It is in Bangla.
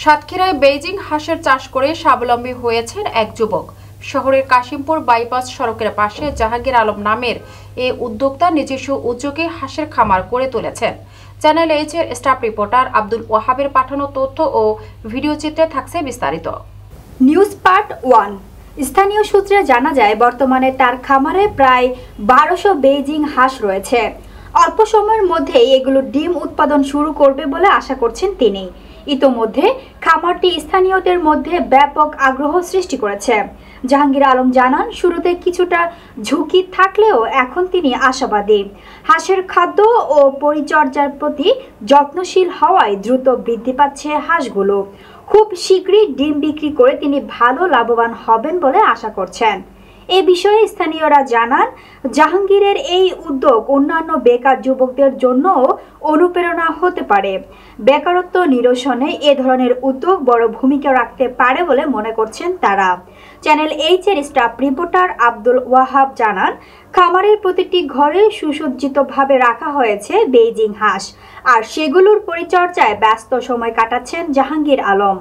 সাতক্ষীরায় বেইজিং হাঁসের চাষ করে স্বাবলম্বী হয়েছেন এক যুবক। শহরের কাশিমপুর বাইপাস সড়কের পাশে জাহাঙ্গীর আলম নামের এই উদ্যোক্তা নিজস্ব উদ্যোগে হাঁসের খামার করে তুলেছেন। চ্যানেল এইচ-এর স্টাফ রিপোর্টার আব্দুল ওয়াহাবের পাঠানো তথ্য ও ভিডিও চিত্রে থাকছে বিস্তারিত। News part 1। স্থানীয় সূত্রে জানা যায়, বর্তমানে তার খামারে প্রায় 1200 বেইজিং হাঁস রয়েছে। অল্প সময়ের মধ্যেই এগুলো ডিম উৎপাদন শুরু করবে বলে আশা করছেন তিনি। ইতোমধ্যে খামারটি স্থানীয়দের মধ্যে ব্যাপক আগ্রহ সৃষ্টি করেছে। জাহাঙ্গীর আলম জানান, শুরুতে কিছুটা ঝুঁকি থাকলেও এখন তিনি আশাবাদী। হাঁসের খাদ্য ও পরিচর্যার প্রতি যত্নশীল হওয়ায় দ্রুত বৃদ্ধি পাচ্ছে হাঁসগুলো। খুব শীঘ্রই ডিম বিক্রি করে তিনি ভালো লাভবান হবেন বলে আশা করছেন। এ বিষয়ে স্থানীয়রা জানান, জাহাঙ্গীরের এই উদ্যোগ অন্যান্য বেকার যুবকদের জন্যও অনুপ্রেরণা হতে পারে। বেকারত্ব নিরসনে এ ধরনের উদ্যোগ বড় ভূমিকা রাখতে পারে বলে মনে করছেন তারা। চ্যানেল এইচ-এর স্টাফ রিপোর্টার আব্দুল ওয়াহাব জানান, খামারের প্রতিটি ঘরে সুসজ্জিতভাবে রাখা হয়েছে বেইজিং হাঁস, আর সেগুলোর পরিচর্যায় ব্যস্ত সময় কাটাচ্ছেন জাহাঙ্গীর আলম।